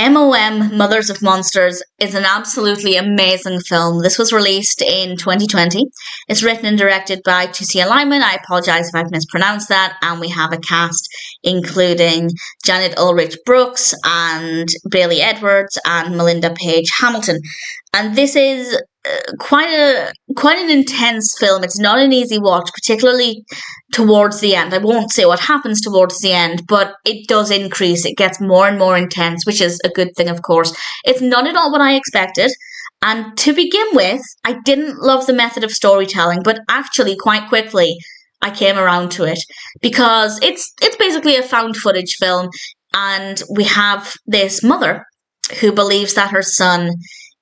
M.O.M. Mothers of Monsters is an absolutely amazing film. This was released in 2020. It's written and directed by Tucia Lyman. I apologise if I've mispronounced that. And we have a cast including Janet Ulrich Brooks and Bailey Edwards and Melinda Page Hamilton. And this is quite an intense film. It's not an easy watch, particularly towards the end. I won't say what happens towards the end, but it does increase. It gets more and more intense, which is a good thing, of course. It's not at all what I expected. And to begin with, I didn't love the method of storytelling, but actually quite quickly I came around to it because it's basically a found footage film, and we have this mother who believes that her son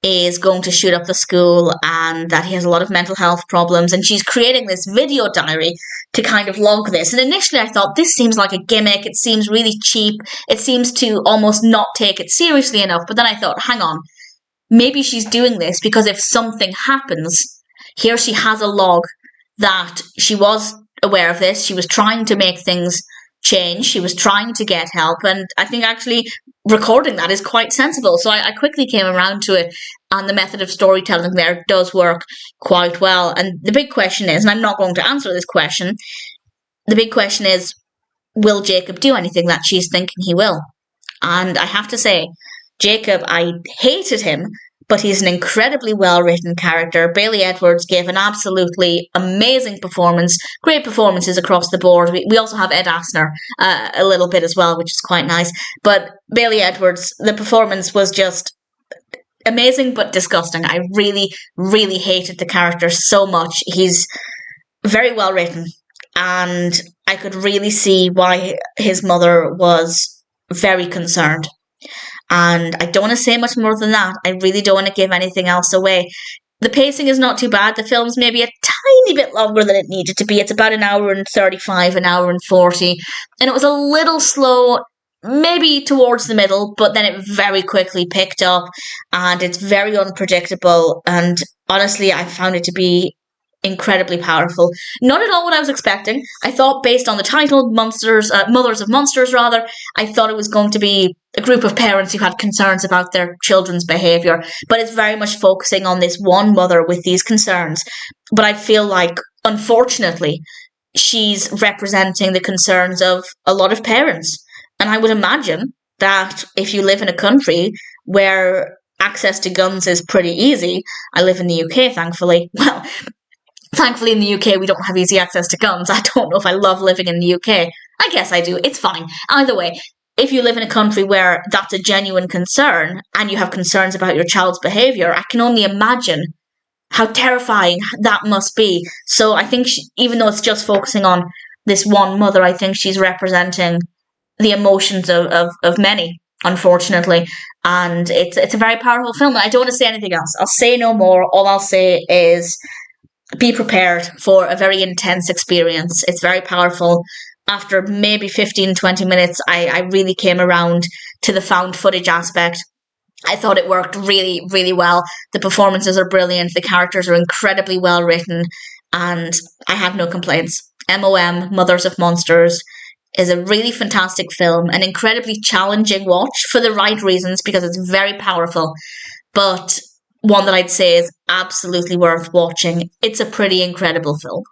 is going to shoot up the school and that he has a lot of mental health problems, and she's creating this video diary to kind of log this. And initially I thought, this seems like a gimmick, it seems really cheap, it seems to almost not take it seriously enough. But then I thought, hang on, maybe she's doing this because if something happens, here she has a log that she was aware of this, she was trying to make things change, she was trying to get help, and I think actually recording that is quite sensible. So I quickly came around to it, and the method of storytelling there does work quite well. And the big question is, and I'm not going to answer this question, the big question is, will Jacob do anything that she's thinking he will? And I have to say, Jacob, I hated him, but he's an incredibly well-written character. Bailey Edwards gave an absolutely amazing performance. Great performances across the board. We also have Ed Asner a little bit as well, which is quite nice. But Bailey Edwards, the performance was just amazing but disgusting. I really, really hated the character so much. He's very well-written, and I could really see why his mother was very concerned. And I don't want to say much more than that. I really don't want to give anything else away. The pacing is not too bad. The film's maybe a tiny bit longer than it needed to be. It's about 1:35, 1:40. And it was a little slow, maybe towards the middle, but then it very quickly picked up, and it's very unpredictable. And honestly, I found it to be incredibly powerful. Not at all what I was expecting. I thought, based on the title, Mothers of Monsters, rather, I thought it was going to be a group of parents who had concerns about their children's behaviour, but it's very much focusing on this one mother with these concerns. But I feel like, unfortunately, she's representing the concerns of a lot of parents. And I would imagine that if you live in a country where access to guns is pretty easy, I live in the UK, thankfully. Well, thankfully in the UK we don't have easy access to guns. I don't know if I love living in the UK. I guess I do. It's fine. Either way, if you live in a country where that's a genuine concern and you have concerns about your child's behaviour, I can only imagine how terrifying that must be. So I think even though it's just focusing on this one mother, I think she's representing the emotions of many, unfortunately. And it's a very powerful film. I don't want to say anything else. I'll say no more. All I'll say is be prepared for a very intense experience. It's very powerful. After maybe 15-20 minutes, I really came around to the found footage aspect. I thought it worked really, really well. The performances are brilliant. The characters are incredibly well written, and I have no complaints. M.O.M, Mothers of Monsters, is a really fantastic film, an incredibly challenging watch for the right reasons because it's very powerful, but one that I'd say is absolutely worth watching. It's a pretty incredible film.